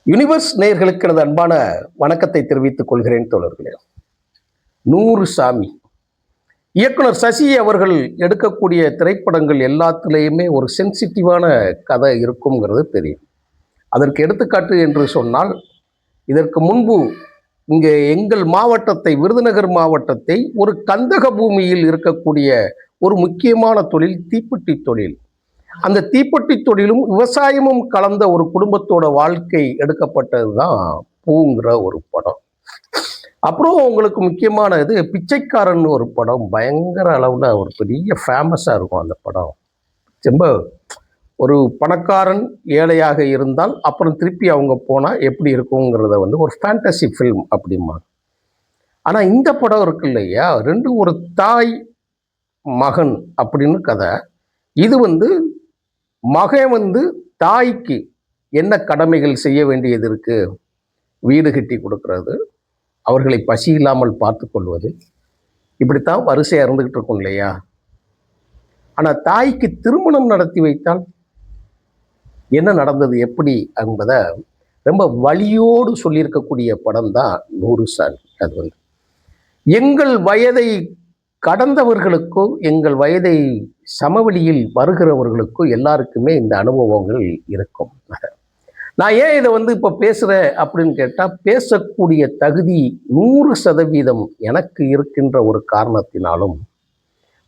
Universe நேயர்களுக்கு எனது அன்பான வணக்கத்தை தெரிவித்துக் கொள்கிறேன் தோழர்களே. 100 சாமி இயக்குனர் சசி அவர்கள் எடுக்கக்கூடிய திரைப்படங்கள் எல்லாத்துலேயுமே ஒரு சென்சிட்டிவான கதை இருக்குங்கிறது தெரியும். அதற்கு எடுத்துக்காட்டு என்று சொன்னால், இதற்கு முன்பு இங்கே எங்கள் மாவட்டத்தை, விருதுநகர் மாவட்டத்தை, ஒரு கந்தக பூமியில் இருக்கக்கூடிய ஒரு முக்கியமான தொழில் தீப்பெட்டி தொழில். அந்த தீப்பெட்டி தொழிலும் விவசாயமும் கலந்த ஒரு குடும்பத்தோட வாழ்க்கை எடுக்கப்பட்டது தான் பூங்கிற ஒரு படம். அப்புறம் உங்களுக்கு முக்கியமான இது பிச்சைக்காரன் ஒரு படம். பயங்கர அளவில் ஒரு பெரிய ஃபேமஸாக இருக்கும் அந்த படம். ரொம்ப ஒரு பணக்காரன் ஏழையாக இருந்தால் அப்புறம் திருப்பி அவங்க போனால் எப்படி இருக்குங்கிறத ஒரு ஃபேண்டசி ஃபில்ம் அப்படிமா. ஆனால் இந்த படம் இருக்கு இல்லையா, ரெண்டு ஒரு தாய் மகன் அப்படின்னு கதை. இது மகன் தாய்க்கு என்ன கடமைகள் செய்ய வேண்டியது இருக்கு, வீடு கட்டி கொடுக்கறது, அவர்களை பசி இல்லாமல் பார்த்து கொள்வது, இப்படித்தான் வரிசையாக இருந்துகிட்டு இருக்கும் இல்லையா. ஆனால் தாய்க்கு திருமணம் நடத்தி வைத்தால் என்ன நடந்தது எப்படி என்பதை ரொம்ப வலியோடு சொல்லியிருக்கக்கூடிய படம் தான் 100 சாமி. அது எங்கள் வயதை கடந்தவர்களுக்கோ எங்கள் வயதை சமவெளியில் வருகிறவர்களுக்கோ எல்லாருக்குமே இந்த அனுபவங்கள் இருக்கும். நான் ஏன் இதை இப்போ பேசுகிறேன் அப்படின்னு கேட்டால், பேசக்கூடிய தகுதி 100% எனக்கு இருக்கின்ற ஒரு காரணத்தினாலும்,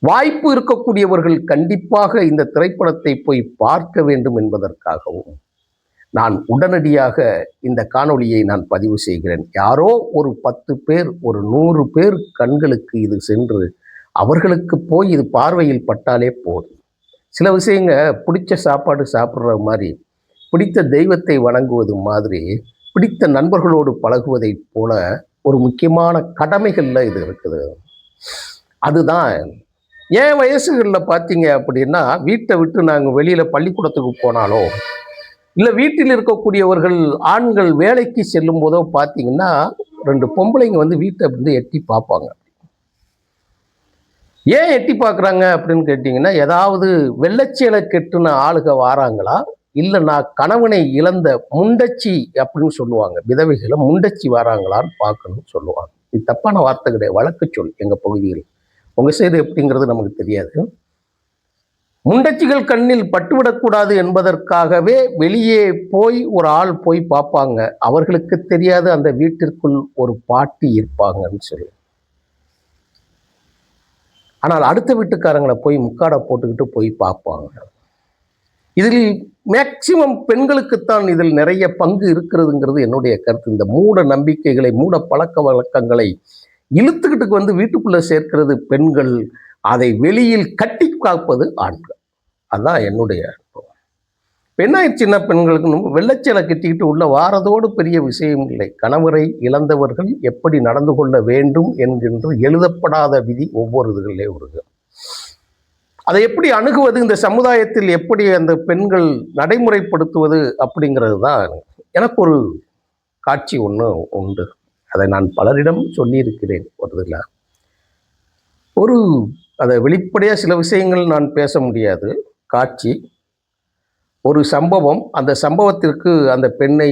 வாய்ப்பு இருக்கக்கூடியவர்கள் கண்டிப்பாக இந்த திரைப்படத்தை போய் பார்க்க வேண்டும் என்பதற்காகவும் நான் உடனடியாக இந்த காணொளியை நான் பதிவு செய்கிறேன். யாரோ ஒரு 10 பேர், ஒரு 100 பேர் கண்களுக்கு இது சென்று அவர்களுக்கு போய் இது பார்வையில் பட்டாலே போதும். சில விஷயங்க பிடிச்ச சாப்பாடு சாப்பிட்ற மாதிரி, பிடித்த தெய்வத்தை வணங்குவது மாதிரி, பிடித்த நண்பர்களோடு பழகுவதை போல ஒரு முக்கியமான கடமைகளில் இது இருக்குது. அதுதான் என் வயசுகளில் பார்த்தீங்க அப்படின்னா, வீட்டை விட்டு நாங்கள் வெளியில் பள்ளிக்கூடத்துக்கு போனாலோ, இல்லை வீட்டில் இருக்கக்கூடியவர்கள் ஆண்கள் வேலைக்கு செல்லும் போதோ பார்த்தீங்கன்னா, 2 பொம்பளைங்க வீட்டை எட்டி பார்ப்பாங்க. ஏன் எட்டி பார்க்குறாங்க அப்படின்னு கேட்டிங்கன்னா, ஏதாவது வெள்ளச்சேலை கெட்டுன ஆளுக வாராங்களா, இல்லை நான் கணவனை இழந்த முண்டச்சி அப்படின்னு சொல்லுவாங்க, விதவைகளை முண்டச்சி வராங்களான்னு பார்க்கணும்னு சொல்லுவாங்க. இது தப்பான வார்த்தை கிடையாது, வழக்கு சொல் எங்கள் பகுதியில். உங்கள் சைடு எப்படிங்கிறது நமக்கு தெரியாது. முண்டச்சிகள் கண்ணில் பட்டுவிடக்கூடாது என்பதற்காகவே வெளியே போய் ஒரு ஆள் போய் பார்ப்பாங்க. அவர்களுக்கு தெரியாது அந்த வீட்டிற்குள் ஒரு பாட்டி இருப்பாங்கன்னு சொல்லி. ஆனால் அடுத்த வீட்டுக்காரங்களை போய் முக்காடை போட்டுக்கிட்டு போய் பார்ப்பாங்க. இதில் மேக்சிமம் பெண்களுக்குத்தான் இதில் நிறைய பங்கு இருக்கிறதுங்கிறது என்னுடைய கருத்து. இந்த மூட நம்பிக்கைகளை, மூட பழக்க வழக்கங்களை இழுத்துக்கிட்டு வீட்டுக்குள்ளே சேர்க்கிறது பெண்கள், அதை வெளியில் கட்டி காப்பது ஆண்கள். அதுதான் என்னுடைய அனுபவம். பெண்ணாயிடுச்சுன்னா பெண்களுக்கு வெள்ளச்சேலை கட்டிக்கிட்டு உள்ள வாரதோடு பெரிய விஷயம் இல்லை. கணவரை இழந்தவர்கள் எப்படி நடந்து கொள்ள வேண்டும் என்கின்ற எழுதப்படாத விதி ஒவ்வொரு இதுகளிலே வருது. அதை எப்படி அணுகுவது, இந்த சமுதாயத்தில் எப்படி அந்த பெண்கள் நடைமுறைப்படுத்துவது அப்படிங்கிறது தான். எனக்கு ஒரு காட்சி ஒன்று உண்டு, அதை நான் பலரிடம் சொல்லியிருக்கிறேன். அதை வெளிப்படையாக சில விஷயங்கள் நான் பேச முடியாது. காட்சி, ஒரு சம்பவம், அந்த சம்பவத்திற்கு அந்த பெண்ணை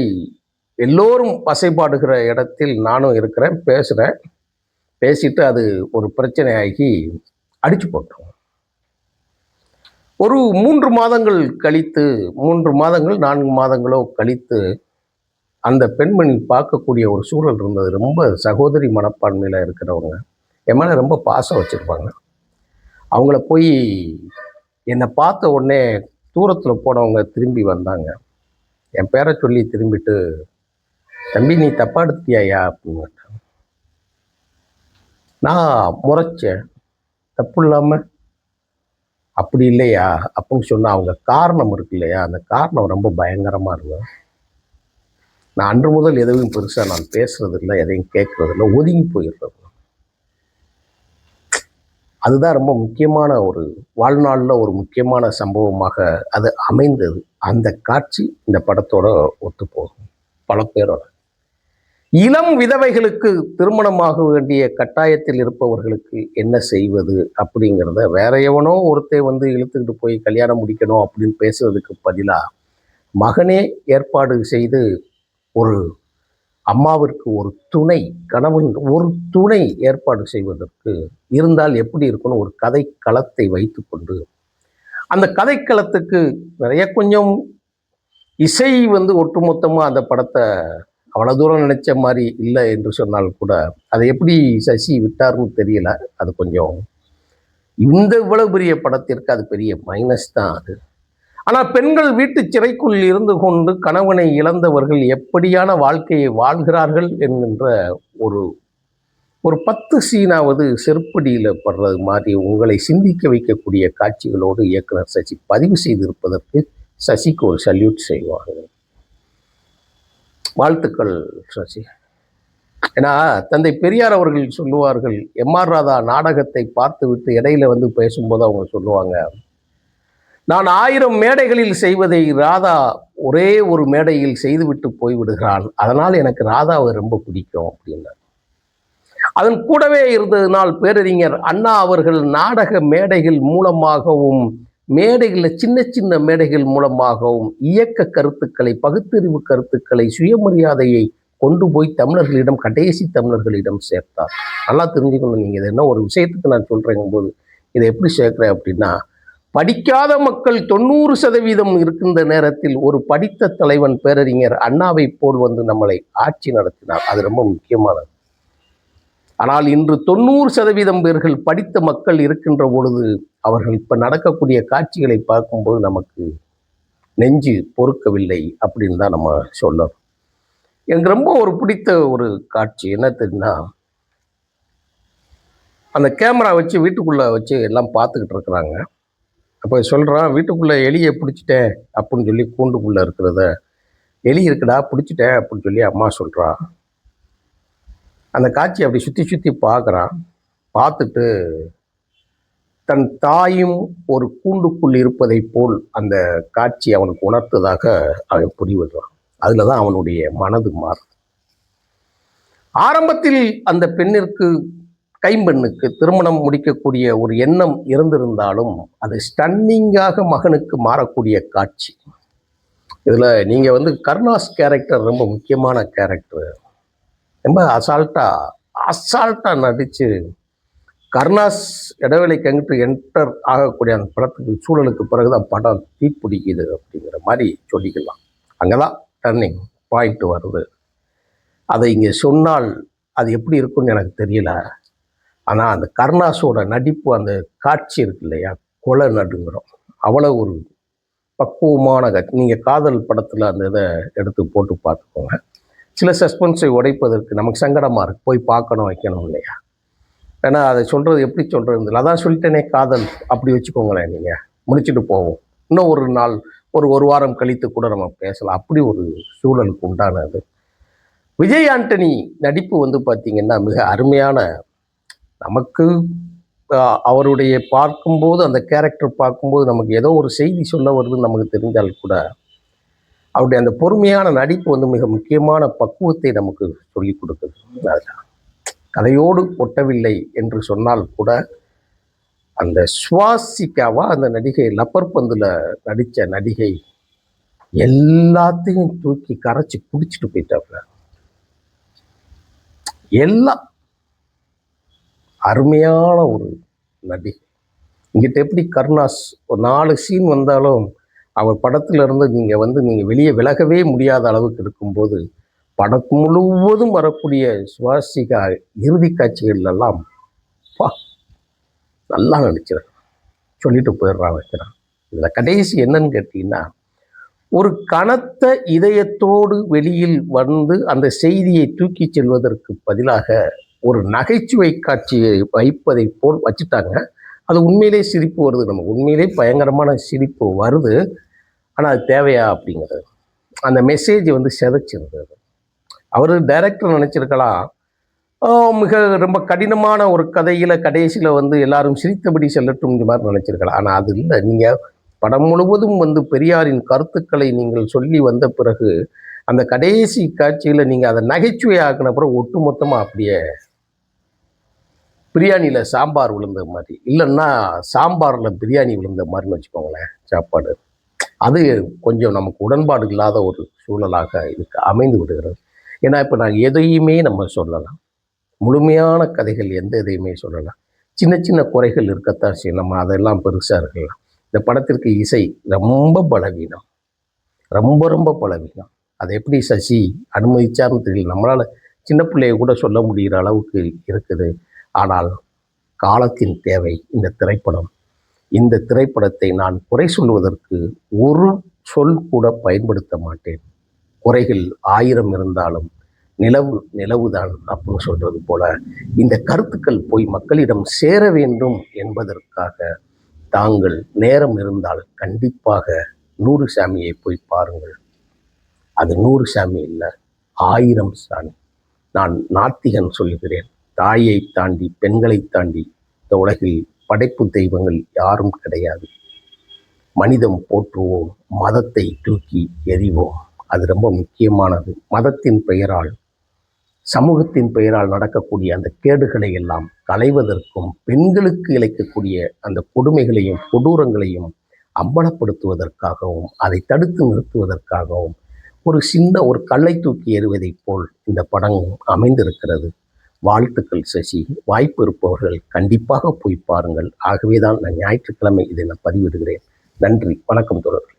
எல்லோரும் வசைபாடுகிற இடத்தில் நானும் இருக்கிறேன், பேசுகிறேன். பேசிட்டு அது ஒரு பிரச்சனையாகி அடிச்சு போட்டோம். ஒரு 3 மாதங்கள் கழித்து, 3 மாதங்கள் 4 மாதங்களோ கழித்து அந்த பெண்மணி பார்க்கக்கூடிய ஒரு சூழல் இருந்தது. ரொம்ப சகோதரி மனப்பான்மையில் இருக்கிறவங்க, என் மேலே ரொம்ப பாசம் வச்சுருப்பாங்க. அவங்கள போய் என்னை பார்த்த உடனே தூரத்தில் போனவங்க திரும்பி வந்தாங்க. என் பேரை சொல்லி திரும்பிட்டு, தம்பி நீ தப்பா எடுத்தியாயா அப்படின்னு கேட்டாங்க. நான் முறைச்சேன், தப்பு இல்லாமல் அப்படி இல்லையா அப்படின்னு சொன்னால், அவங்க காரணம் இருக்கு இல்லையா, அந்த காரணம் ரொம்ப பயங்கரமாக இருக்கும். நான் அன்று முதல் எதுவும் பெருசாக நான் பேசுறதில்லை, எதையும் கேட்கறதில்லை, ஒதுங்கி போயிடுறது. அதுதான் ரொம்ப முக்கியமான ஒரு வாழ்நாளில் ஒரு முக்கியமான சம்பவமாக அது அமைந்தது. அந்த காட்சி இந்த படத்தோட ஒத்து போகும். பல பேரோட இளம் விதவைகளுக்கு திருமணமாக வேண்டிய கட்டாயத்தில் இருப்பவர்களுக்கு என்ன செய்வது அப்படிங்கிறத வேற எவனோ ஒருத்தர் இழுத்துக்கிட்டு போய் கல்யாணம் முடிக்கணும் அப்படின்னு பேசுறதுக்கு பதிலாக மகனே ஏற்பாடு செய்து ஒரு அம்மாவிற்கு ஒரு துணை, கணவன் ஒரு துணை ஏற்பாடு செய்வதற்கு இருந்தால் எப்படி இருக்கும்னு ஒரு கதை களத்தை வைத்துக்கொண்டு, அந்த கதைக்களத்துக்கு நிறைய கொஞ்சம் இசை ஒட்டுமொத்தமா அந்த படத்தை அவ்வளோ தூரம் நினைச்ச மாதிரி இல்லை என்று சொன்னால் கூட, அதை எப்படி சசி விட்டாருன்னு தெரியல. அது கொஞ்சம் இவ்வளவு பெரிய படத்திற்கு அது பெரிய மைனஸ் தான் அது. ஆனால் பெண்கள் வீட்டு சிறைக்குள் இருந்து கொண்டு கணவனை இழந்தவர்கள் எப்படியான வாழ்க்கையை வாழ்கிறார்கள் என்கின்ற ஒரு ஒரு 10 சீனாவது செருப்படியில் படுறது மாதிரி உங்களை சிந்திக்க வைக்கக்கூடிய காட்சிகளோடு இயக்குனர் சசி பதிவு செய்திருப்பதற்கு சசிக்கு ஒரு சல்யூட் செய்வாங்க. வாழ்த்துக்கள் சசி. ஏன்னா தந்தை பெரியார் அவர்கள் சொல்லுவார்கள், எம்.ஆர். ராதா நாடகத்தை பார்த்துவிட்டு இடையில பேசும்போது அவங்க சொல்லுவாங்க, நான் 1000 மேடைகளில் செய்வதை ராதா ஒரே ஒரு மேடையில் செய்துவிட்டு போய்விடுகிறான், அதனால் எனக்கு ராதாவை ரொம்ப பிடிக்கும் அப்படின்னார். அதன் கூடவே இருந்ததினால் பேரறிஞர் அண்ணா அவர்கள் நாடக மேடைகள் மூலமாகவும் மேடைகளில் சின்ன சின்ன மேடைகள் மூலமாகவும் இயக்க கருத்துக்களை, பகுத்தறிவு கருத்துக்களை, சுயமரியாதையை கொண்டு போய் தமிழர்களிடம், கடைசி தமிழர்களிடம் சேர்த்தார். நல்லா தெரிஞ்சுக்கணும். நீங்கள் இது என்ன ஒரு விஷயத்துக்கு நான் சொல்கிறேங்க போது இதை எப்படி சேர்க்குறேன் அப்படின்னா, படிக்காத மக்கள் 90% இருக்கின்ற நேரத்தில் ஒரு படித்த தலைவன் பேரறிஞர் அண்ணாவை போல் நம்மளை ஆட்சி நடத்தினார். அது ரொம்ப முக்கியமானது. ஆனால் இன்று 90% பேர்கள் படித்த மக்கள் இருக்கின்ற பொழுது அவர்கள் இப்போ நடக்கக்கூடிய காட்சிகளை பார்க்கும்போது நமக்கு நெஞ்சு பொறுக்கவில்லை அப்படின்னு தான் நம்ம சொல்லணும். எனக்கு ரொம்ப ஒரு பிடித்த ஒரு காட்சி என்ன தெரியுன்னா, அந்த கேமரா வச்சு வீட்டுக்குள்ளே வச்சு எல்லாம் பார்த்துக்கிட்டு இருக்கிறாங்க. அப்போ சொல்கிறான், வீட்டுக்குள்ளே எலியை பிடிச்சிட்டேன் அப்படின்னு சொல்லி கூண்டுக்குள்ளே இருக்கிறத, எலி இருக்குடா பிடிச்சிட்டேன் அப்படின்னு சொல்லி அம்மா சொல்கிறா. அந்த காட்சி அப்படி சுற்றி சுற்றி பார்க்குறான். பார்த்துட்டு தன் தாயும் ஒரு கூண்டுக்குள் இருப்பதை போல் அந்த காட்சி அவனுக்கு உணர்த்ததாக அவன் புரிவிடுறான். அதில் தான் அவனுடைய மனது மாறும். ஆரம்பத்தில் அந்த பெண்ணிற்கு, கைம்பெண்ணுக்கு திருமணம் முடிக்கக்கூடிய ஒரு எண்ணம் இருந்திருந்தாலும் அது ஸ்டன்னிங்காக மகனுக்கு மாறக்கூடிய காட்சி. இதில் நீங்கள் கருணாஸ் கேரக்டர் ரொம்ப முக்கியமான கேரக்டர். ரொம்ப அசால்ட்டாக நடித்து கருணாஸ் இடைவேளைக்கு அங்கிட்டு என்டர் ஆகக்கூடிய அந்த படத்துக்கு சூழலுக்கு பிறகுதான் படம் தீப்பிடிக்குது அப்படிங்கிற மாதிரி சொல்லிக்கலாம். அங்கே தான் டர்னிங் பாயிண்ட் வருது. அதை இங்கே சொன்னால் அது எப்படி இருக்குன்னு எனக்கு தெரியல. ஆனால் அந்த கருணாஸோட நடிப்பு, அந்த காட்சி இருக்கு இல்லையா, கொலை நடுங்கிறோம். அவ்வளோ ஒரு பக்குவமான காட்சி. நீங்கள் காதல் படத்தில் அந்த இதை எடுத்து போட்டு பார்த்துக்கோங்க. சில சஸ்பென்ஸை உடைப்பதற்கு நமக்கு சங்கடமாக இருக்குது, போய் பார்க்கணும் வைக்கணும் இல்லையா. ஏன்னா அதை சொல்கிறது எப்படி சொல்கிறது, அதான் சொல்லிட்டேனே காதல் அப்படி வச்சுக்கோங்களேன். நீங்கள் முடிச்சுட்டு போவோம், இன்னும் ஒரு நாள் ஒரு வாரம் கழித்து கூட நம்ம பேசலாம். அப்படி ஒரு சூழலுக்கு உண்டானது. விஜய் ஆண்டனி நடிப்பு பார்த்திங்கன்னா மிக அருமையான, நமக்கு அவருடைய பார்க்கும்போது, அந்த கேரக்டர் பார்க்கும்போது நமக்கு ஏதோ ஒரு செய்தி சொல்ல வருதுன்னு நமக்கு தெரிஞ்சால் கூட அவருடைய அந்த பொறுமையான நடிப்பு மிக முக்கியமான பக்குவத்தை நமக்கு சொல்லி கொடுக்குது. கதையோடு ஒட்டவில்லை என்று சொன்னால் கூட அந்த சுவாசிக்காவா அந்த நடிகை, லப்பர் பந்தில் நடித்த நடிகை எல்லாத்தையும் தூக்கி கரைச்சி குடிச்சிட்டு போயிட்டாப்புல. எல்லாம் அருமையான ஒரு நடிகை. இங்கிட்ட எப்படி கருணாஸ் ஒரு 4 சீன் வந்தாலும் அவர் படத்திலிருந்து நீங்கள் வெளியே விலகவே முடியாத அளவுக்கு இருக்கும்போது, படம் முழுவதும் வரக்கூடிய சுவாசிகா இறுதி காட்சிகள்லாம் நல்லா நடிச்சிடறான், சொல்லிட்டு போயிடுறான், வைக்கிறான். இதில் கடைசி என்னன்னு கேட்டிங்கன்னா, ஒரு கனத்த இதயத்தோடு வெளியில் அந்த செய்தியை தூக்கி செல்வதற்கு பதிலாக ஒரு நகைச்சுவை காட்சியை வைப்பதை போல் வச்சுட்டாங்க. அது உண்மையிலே சிரிப்பு வருது, நமக்கு உண்மையிலே பயங்கரமான சிரிப்பு வருது. ஆனால் அது தேவையா அப்படிங்கிறது, அந்த மெசேஜ் சிதைச்சிருந்தது. அவர் டைரக்டர் நினச்சிருக்கலாம், மிக ரொம்ப கடினமான ஒரு கதையில் கடைசியில் எல்லாரும் சிரித்தபடி செல்லட்டும்ங்கிற மாதிரி நினச்சிருக்கலாம். ஆனால் அது இல்லை. நீங்கள் படம் முழுவதும் பெரியாரின் கருத்துக்களை நீங்கள் சொல்லி வந்த பிறகு அந்த கடைசி காட்சியில் நீங்கள் அதை நகைச்சுவை ஆக்கின பிறகு ஒட்டுமொத்தமாக அப்படியே பிரியாணியில் சாம்பார் விழுந்த மாதிரி, இல்லைன்னா சாம்பாரில் பிரியாணி விழுந்த மாதிரின்னு வச்சுக்கோங்களேன் சாப்பாடு. அது கொஞ்சம் நமக்கு உடன்பாடு இல்லாத ஒரு சூழலாக இதுக்கு அமைந்து விடுகிறது. ஏன்னா இப்போ நான் எதையுமே நம்ம சொல்லலாம், முழுமையான கதைகள் எந்த இதையுமே சொல்லலாம். சின்ன சின்ன குறைகள் இருக்கத்தான் செய்யும், நம்ம அதெல்லாம் பெருசாக இருக்கலாம். இந்த படத்திற்கு இசை ரொம்ப பலவீனம், ரொம்ப ரொம்ப பலவீனம். அதை எப்படி சசி அனுமதிச்சார்னு தெரியல. நம்மளால் சின்ன பிள்ளைய கூட சொல்ல முடிகிற அளவுக்கு இருக்குது. ஆனால் காலத்தின் தேவை இந்த திரைப்படம். இந்த திரைப்படத்தை நான் குறை சொல்வதற்கு ஒரு சொல் கூட பயன்படுத்த மாட்டேன். குறைகள் 1000 இருந்தாலும் நிலவு நிலவுதான் அப்படின்னு சொல்றது போல, இந்த கருத்துக்கள் போய் மக்களிடம் சேர வேண்டும் என்பதற்காக தாங்கள் நேரம் இருந்தால் கண்டிப்பாக 100 சாமியை போய் பாருங்கள். அது 100 சாமி இல்லை, 1000 சாமி. நான் நாத்திகன் சொல்கிறேன். தாயை தாண்டி, பெண்களை தாண்டி இந்த உலகில் படைப்பு தெய்வங்கள் யாரும் கிடையாது. மனிதம் போற்றுவோம், மதத்தை தூக்கி எறிவோம். அது ரொம்ப முக்கியமானது. மதத்தின் பெயரால், சமூகத்தின் பெயரால் நடக்கக்கூடிய அந்த கேடுகளை எல்லாம் களைவதற்கும், பெண்களுக்கு இழைக்கக்கூடிய அந்த கொடுமைகளையும் கொடூரங்களையும் அம்பலப்படுத்துவதற்காகவும், அதை தடுத்து நிறுத்துவதற்காகவும் ஒரு கல்லை தூக்கி எறிவதைப் போல் இந்த படம் அமைந்திருக்கிறது. வாழ்த்துக்கள் சசி. வாய்ப்பு இருப்பவர்கள் கண்டிப்பாக போய் பாருங்கள். ஆகவே தான் நான் ஞாயிற்றுக்கிழமை இதை நான் பதிவிடுகிறேன். நன்றி, வணக்கம் தொடர்.